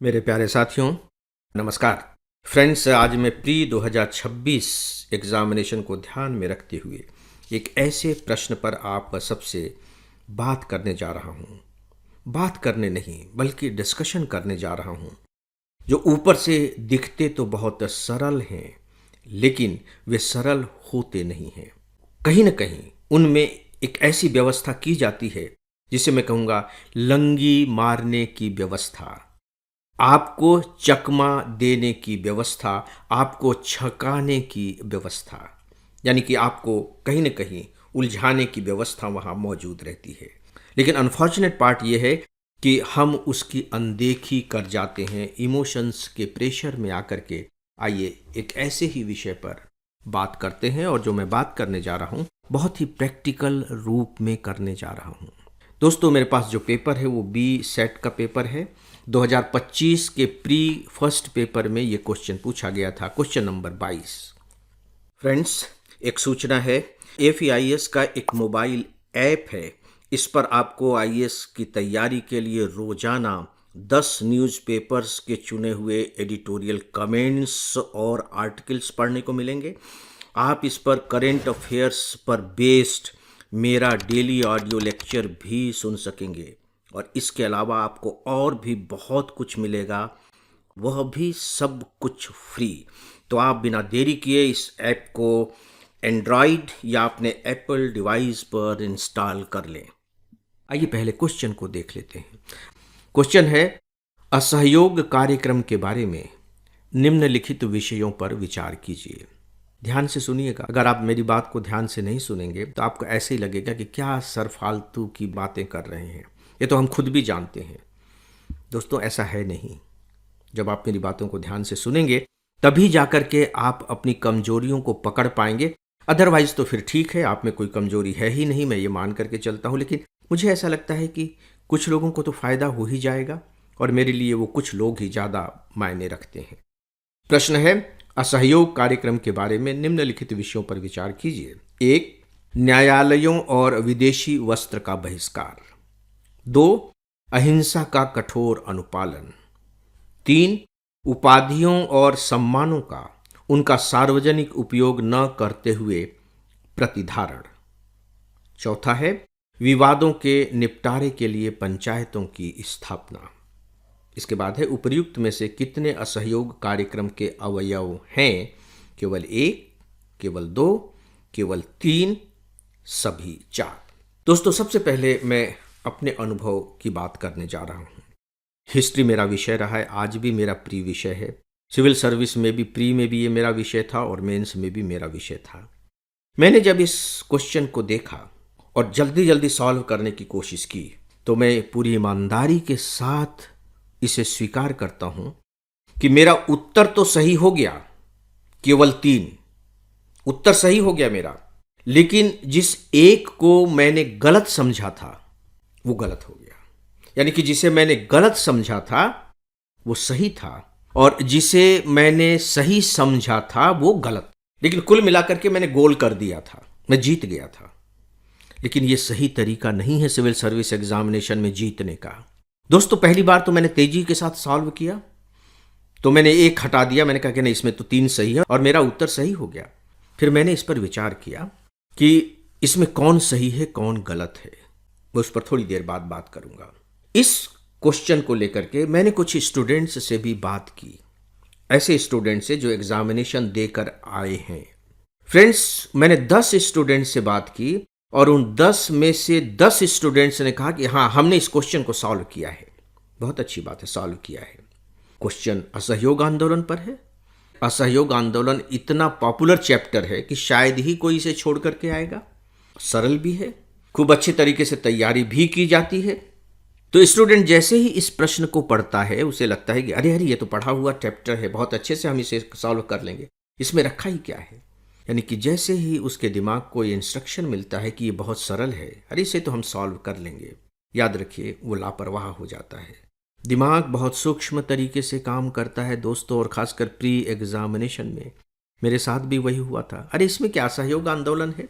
मेरे प्यारे साथियों, नमस्कार। फ्रेंड्स, आज मैं प्री 2026 एग्ज़ामिनेशन को ध्यान में रखते हुए एक ऐसे प्रश्न पर आप सबसे बात करने जा रहा हूँ। बात करने नहीं, बल्कि डिस्कशन करने जा रहा हूँ, जो ऊपर से दिखते तो बहुत सरल हैं, लेकिन वे सरल होते नहीं हैं। कहीं न कहीं उनमें एक ऐसी व्यवस्था की जाती है, जिसे मैं कहूँगा लंगी मारने की व्यवस्था, आपको चकमा देने की व्यवस्था, आपको छकाने की व्यवस्था, यानी कि आपको कहीं न कहीं उलझाने की व्यवस्था वहाँ मौजूद रहती है। लेकिन अनफॉर्चुनेट पार्ट ये है कि हम उसकी अनदेखी कर जाते हैं इमोशंस के प्रेशर में आकर के। आइए एक ऐसे ही विषय पर बात करते हैं, और जो मैं बात करने जा रहा हूँ बहुत ही प्रैक्टिकल रूप में करने जा रहा हूँ। दोस्तों, मेरे पास जो पेपर है वो बी सेट का पेपर है। 2025 के प्री फर्स्ट पेपर में ये क्वेश्चन पूछा गया था, क्वेश्चन नंबर 22। फ्रेंड्स, एक सूचना है, एफईआईएस का एक मोबाइल ऐप है। इस पर आपको आईएएस की तैयारी के लिए रोजाना 10 न्यूज़पेपर्स के चुने हुए एडिटोरियल कमेंट्स और आर्टिकल्स पढ़ने को मिलेंगे। आप इस पर करेंट अफेयर्स पर बेस्ड मेरा डेली ऑडियो लेक्चर भी सुन सकेंगे, और इसके अलावा आपको और भी बहुत कुछ मिलेगा, वह भी सब कुछ फ्री। तो आप बिना देरी किए इस ऐप को एंड्रॉयड या अपने एप्पल डिवाइस पर इंस्टॉल कर लें। आइए पहले क्वेश्चन को देख लेते हैं। क्वेश्चन है, असहयोग कार्यक्रम के बारे में निम्नलिखित विषयों पर विचार कीजिए। ध्यान से सुनिएगा। अगर आप मेरी बात को ध्यान से नहीं सुनेंगे तो आपको ऐसे ही लगेगा कि क्या सर फालतू की बातें कर रहे हैं, ये तो हम खुद भी जानते हैं। दोस्तों, ऐसा है नहीं। जब आप मेरी बातों को ध्यान से सुनेंगे तभी जाकर के आप अपनी कमजोरियों को पकड़ पाएंगे। अदरवाइज तो फिर ठीक है, आप में कोई कमजोरी है ही नहीं, मैं ये मान करके चलता हूँ। लेकिन मुझे ऐसा लगता है कि कुछ लोगों को तो फ़ायदा हो ही जाएगा, और मेरे लिए वो कुछ लोग ही ज़्यादा मायने रखते हैं। प्रश्न है, असहयोग कार्यक्रम के बारे में निम्नलिखित विषयों पर विचार कीजिए। 1. न्यायालयों और विदेशी वस्त्र का बहिष्कार। 2. अहिंसा का कठोर अनुपालन। 3. उपाधियों और सम्मानों का उनका सार्वजनिक उपयोग न करते हुए प्रतिधारण। 4 है, विवादों के निपटारे के लिए पंचायतों की स्थापना। इसके बाद है, उपर्युक्त में से कितने असहयोग कार्यक्रम के अवयव हैं? केवल 1, केवल 2, केवल 3, सभी 4। दोस्तों, सबसे पहले मैं अपने अनुभव की बात करने जा रहा हूँ। हिस्ट्री मेरा विषय रहा है, आज भी मेरा प्री विषय है। सिविल सर्विस में भी, प्री में भी ये मेरा विषय था, और मेंस में भी मेरा विषय था। मैंने जब इस क्वेश्चन को देखा और जल्दी जल्दी सॉल्व करने की कोशिश की, तो मैं पूरी ईमानदारी के साथ इसे स्वीकार करता हूं कि मेरा उत्तर तो सही हो गया, केवल 3 उत्तर सही हो गया मेरा, लेकिन जिस एक को मैंने गलत समझा था वो गलत हो गया। यानी कि जिसे मैंने गलत समझा था वो सही था, और जिसे मैंने सही समझा था वो गलत। लेकिन कुल मिलाकर के मैंने गोल कर दिया था, मैं जीत गया था। लेकिन ये सही तरीका नहीं है सिविल सर्विस एग्जामिनेशन में जीतने का। दोस्तों, पहली बार तो मैंने तेजी के साथ सॉल्व किया, तो मैंने 1 हटा दिया। मैंने कहा कि नहीं, इसमें तो 3 सही है, और मेरा उत्तर सही हो गया। फिर मैंने इस पर विचार किया कि इसमें कौन सही है कौन गलत है। मैं उस पर थोड़ी देर बाद बात करूंगा। इस क्वेश्चन को लेकर के मैंने कुछ स्टूडेंट्स से भी बात की, ऐसे स्टूडेंट्स से जो एग्जामिनेशन देकर आए हैं। फ्रेंड्स, मैंने 10 स्टूडेंट से बात की, और उन 10 में से 10 स्टूडेंट्स ने कहा कि हाँ, हमने इस क्वेश्चन को सॉल्व किया है। बहुत अच्छी बात है, सॉल्व किया है। क्वेश्चन असहयोग आंदोलन पर है। असहयोग आंदोलन इतना पॉपुलर चैप्टर है कि शायद ही कोई इसे छोड़ करके आएगा। सरल भी है, खूब अच्छे तरीके से तैयारी भी की जाती है। तो स्टूडेंट जैसे ही इस प्रश्न को पढ़ता है, उसे लगता है कि अरे अरे, ये तो पढ़ा हुआ चैप्टर है, बहुत अच्छे से हम इसे सॉल्व कर लेंगे, इसमें रखा ही क्या है। यानी कि जैसे ही उसके दिमाग को ये इंस्ट्रक्शन मिलता है कि ये बहुत सरल है, अरे इसे तो हम सॉल्व कर लेंगे, याद रखिए वो लापरवाह हो जाता है। दिमाग बहुत सूक्ष्म तरीके से काम करता है दोस्तों, और खासकर प्री एग्जामिनेशन में मेरे साथ भी वही हुआ था। अरे इसमें क्या असहयोग आंदोलन है?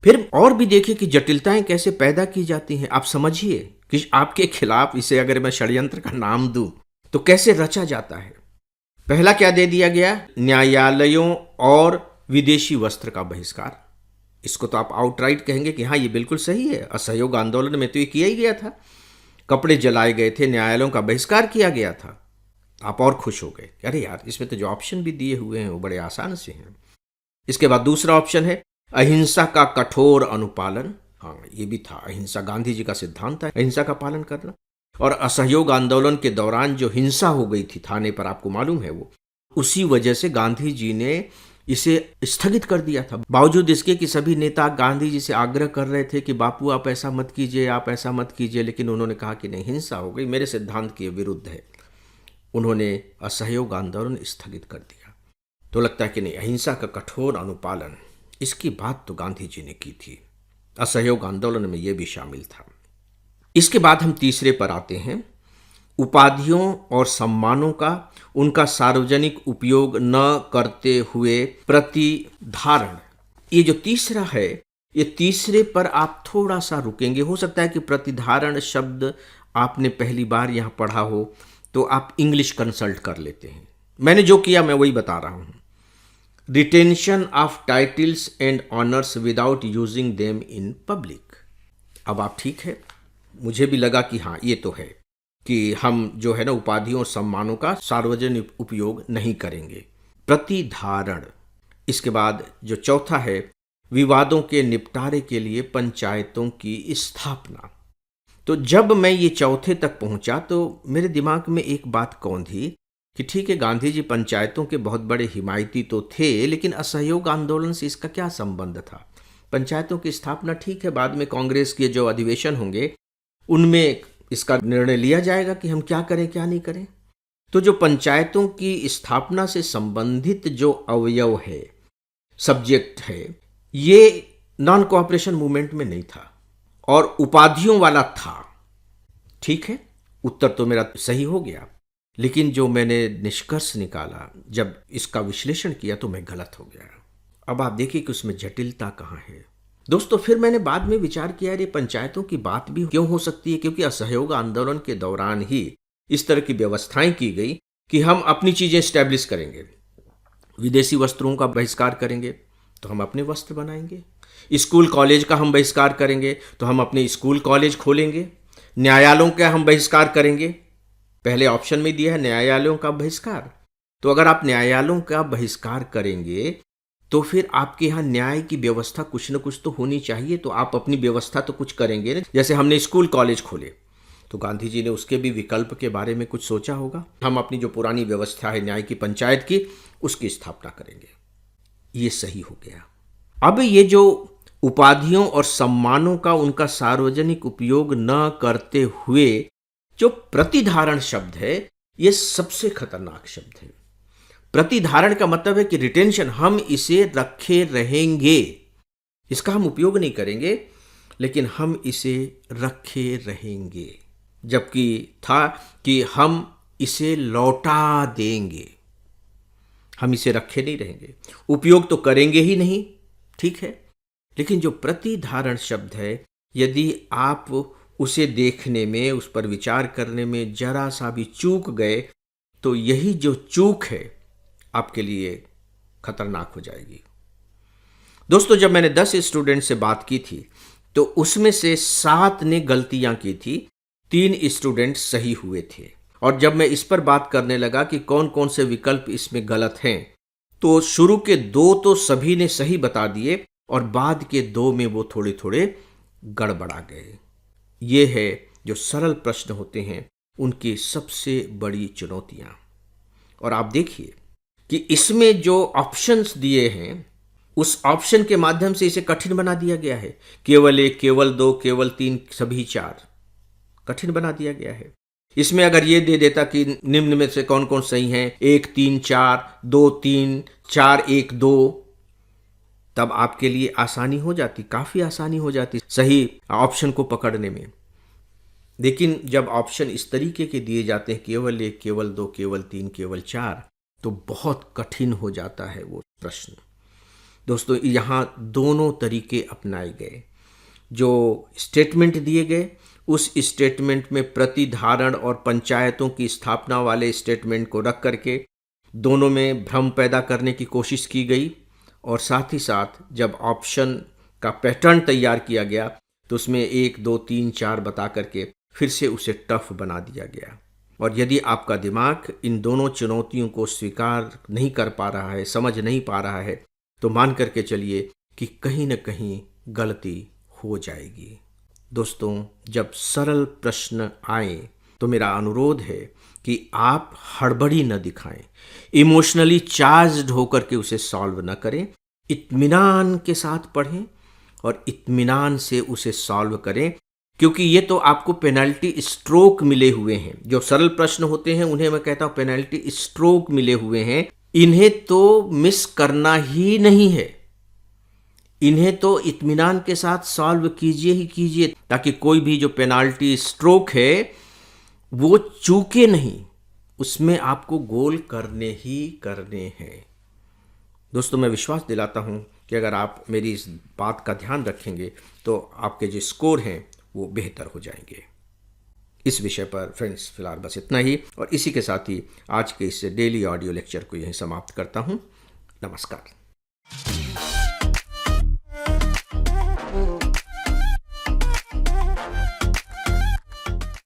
फिर और भी देखिए कि जटिलताएं कैसे पैदा की जाती हैं। आप समझिए कि आपके खिलाफ, इसे अगर मैं षड्यंत्र का नाम दूं तो कैसे रचा जाता है? पहला क्या दे दिया गया? न्यायालयों और विदेशी वस्त्र का बहिष्कार। इसको तो आप आउटराइट कहेंगे कि हाँ, ये बिल्कुल सही है। असहयोग आंदोलन में तो ये किया ही गया था। कपड़े जलाए गए थे, न्यायालयों का बहिष्कार किया गया था। आप और खुश हो गए, अरे यार, इसमें तो जो ऑप्शन भी दिए हुए हैं वो बड़े आसान से हैं। इसके बाद दूसरा ऑप्शन है अहिंसा का कठोर अनुपालन। हाँ, ये भी था, अहिंसा गांधी जी का सिद्धांत है, अहिंसा का पालन करना। और असहयोग आंदोलन के दौरान जो हिंसा हो गई थी थाने पर, आपको मालूम है, वो उसी वजह से गांधी जी ने इसे स्थगित कर दिया था। बावजूद इसके कि सभी नेता गांधी जी से आग्रह कर रहे थे कि बापू आप ऐसा मत कीजिए, आप ऐसा मत कीजिए, लेकिन उन्होंने कहा कि नहीं, हिंसा हो गई, मेरे सिद्धांत के विरुद्ध है। उन्होंने असहयोग आंदोलन स्थगित कर दिया। तो लगता है कि नहीं, अहिंसा का कठोर अनुपालन, इसकी बात तो गांधी जी ने की थी। असहयोग आंदोलन में यह भी शामिल था। इसके बाद हम तीसरे पर आते हैं, उपाधियों और सम्मानों का उनका सार्वजनिक उपयोग न करते हुए प्रतिधारण। ये जो तीसरा है, ये तीसरे पर आप थोड़ा सा रुकेंगे। हो सकता है कि प्रतिधारण शब्द आपने पहली बार यहां पढ़ा हो, तो आप इंग्लिश कंसल्ट कर लेते हैं। मैंने जो किया मैं वही बता रहा हूं। Retention of titles and honours without using them in public. अब आप ठीक है, मुझे भी लगा कि हाँ, ये तो है कि हम जो है ना, उपाधियों और सम्मानों का सार्वजनिक उपयोग नहीं करेंगे। प्रतिधारण। इसके बाद जो चौथा है, विवादों के निपटारे के लिए पंचायतों की स्थापना। तो जब मैं ये चौथे तक पहुंचा तो मेरे दिमाग में एक बात कौन थी कि ठीक है, गांधी जी पंचायतों के बहुत बड़े हिमायती तो थे, लेकिन असहयोग आंदोलन से इसका क्या संबंध था? पंचायतों की स्थापना ठीक है, बाद में कांग्रेस के जो अधिवेशन होंगे उनमें इसका निर्णय लिया जाएगा कि हम क्या करें क्या नहीं करें। तो जो पंचायतों की स्थापना से संबंधित जो अवयव है, सब्जेक्ट है, ये नॉन कोऑपरेशन मूवमेंट में नहीं था और उपाधियों वाला था। ठीक है, उत्तर तो मेरा सही हो गया, लेकिन जो मैंने निष्कर्ष निकाला, जब इसका विश्लेषण किया, तो मैं गलत हो गया। अब आप देखिए कि उसमें जटिलता कहाँ है। दोस्तों, फिर मैंने बाद में विचार किया, ये पंचायतों की बात भी क्यों हो सकती है, क्योंकि असहयोग आंदोलन के दौरान ही इस तरह की व्यवस्थाएं की गई कि हम अपनी चीजें स्टैब्लिश करेंगे। विदेशी वस्त्रों का बहिष्कार करेंगे तो हम अपने वस्त्र बनाएंगे, स्कूल कॉलेज का हम बहिष्कार करेंगे तो हम अपने स्कूल कॉलेज खोलेंगे, न्यायालयों का हम बहिष्कार करेंगे। पहले ऑप्शन में दिया है न्यायालयों का बहिष्कार। तो अगर आप न्यायालयों का बहिष्कार करेंगे तो फिर आपके यहाँ न्याय की व्यवस्था कुछ न कुछ तो होनी चाहिए, तो आप अपनी व्यवस्था तो कुछ करेंगे ना। जैसे हमने स्कूल कॉलेज खोले तो गांधी जी ने उसके भी विकल्प के बारे में कुछ सोचा होगा। हम अपनी जो पुरानी व्यवस्था है न्याय की, पंचायत की, उसकी स्थापना करेंगे। ये सही हो गया। अब ये जो उपाधियों और सम्मानों का उनका सार्वजनिक उपयोग न करते हुए जो प्रतिधारण शब्द है, ये सबसे खतरनाक शब्द है। प्रतिधारण का मतलब है कि रिटेंशन, हम इसे रखे रहेंगे, इसका हम उपयोग नहीं करेंगे, लेकिन हम इसे रखे रहेंगे। जबकि था कि हम इसे लौटा देंगे, हम इसे रखे नहीं रहेंगे, उपयोग तो करेंगे ही नहीं। ठीक है, लेकिन जो प्रतिधारण शब्द है, यदि आप उसे देखने में, उस पर विचार करने में जरा सा भी चूक गए, तो यही जो चूक है आपके लिए खतरनाक हो जाएगी। दोस्तों, जब मैंने 10 स्टूडेंट से बात की थी तो उसमें से 7 ने गलतियां की थी, 3 स्टूडेंट सही हुए थे। और जब मैं इस पर बात करने लगा कि कौन कौन से विकल्प इसमें गलत हैं, तो शुरू के 2 तो सभी ने सही बता दिए और बाद के 2 में वो थोड़े थोड़े गड़बड़ा गए। ये है जो सरल प्रश्न होते हैं उनकी सबसे बड़ी चुनौतियां। और आप देखिए कि इसमें जो ऑप्शंस दिए हैं, उस ऑप्शन के माध्यम से इसे कठिन बना दिया गया है। केवल 1, केवल 2, केवल 3, सभी 4 कठिन बना दिया गया है। इसमें अगर ये दे देता कि निम्न में से कौन कौन सही हैं, 1 3 4, 2 3, 4 1 2, तब आपके लिए आसानी हो जाती, काफी आसानी हो जाती सही ऑप्शन को पकड़ने में। लेकिन जब ऑप्शन इस तरीके के दिए जाते हैं, केवल 1, केवल 2, केवल 3, केवल 4, तो बहुत कठिन हो जाता है वो प्रश्न। दोस्तों, यहाँ दोनों तरीके अपनाए गए। जो स्टेटमेंट दिए गए उस स्टेटमेंट में प्रतिधारण और पंचायतों की स्थापना वाले स्टेटमेंट को रख करके दोनों में भ्रम पैदा करने की कोशिश की गई। और साथ ही साथ जब ऑप्शन का पैटर्न तैयार किया गया तो उसमें 1, 2, 3, 4 बता करके फिर से उसे टफ बना दिया गया। और यदि आपका दिमाग इन दोनों चुनौतियों को स्वीकार नहीं कर पा रहा है, समझ नहीं पा रहा है, तो मान करके चलिए कि कहीं न कहीं गलती हो जाएगी। दोस्तों, जब सरल प्रश्न आए तो मेरा अनुरोध है कि आप हड़बड़ी न दिखाएं, इमोशनली चार्ज्ड होकर के उसे सॉल्व न करें, इत्मीनान के साथ पढ़ें और इत्मीनान से उसे सॉल्व करें, क्योंकि ये तो आपको पेनल्टी स्ट्रोक मिले हुए हैं। जो सरल प्रश्न होते हैं उन्हें मैं कहता हूं पेनल्टी स्ट्रोक मिले हुए हैं, इन्हें तो मिस करना ही नहीं है। इन्हें तो इत्मीनान के साथ सॉल्व कीजिए ही कीजिए, ताकि कोई भी जो पेनाल्टी स्ट्रोक है वो चूके नहीं, उसमें आपको गोल करने ही करने हैं। दोस्तों, मैं विश्वास दिलाता हूं कि अगर आप मेरी इस बात का ध्यान रखेंगे तो आपके जो स्कोर हैं वो बेहतर हो जाएंगे। इस विषय पर फ्रेंड्स फिलहाल बस इतना ही, और इसी के साथ ही आज के इस डेली ऑडियो लेक्चर को यहीं समाप्त करता हूं। नमस्कार।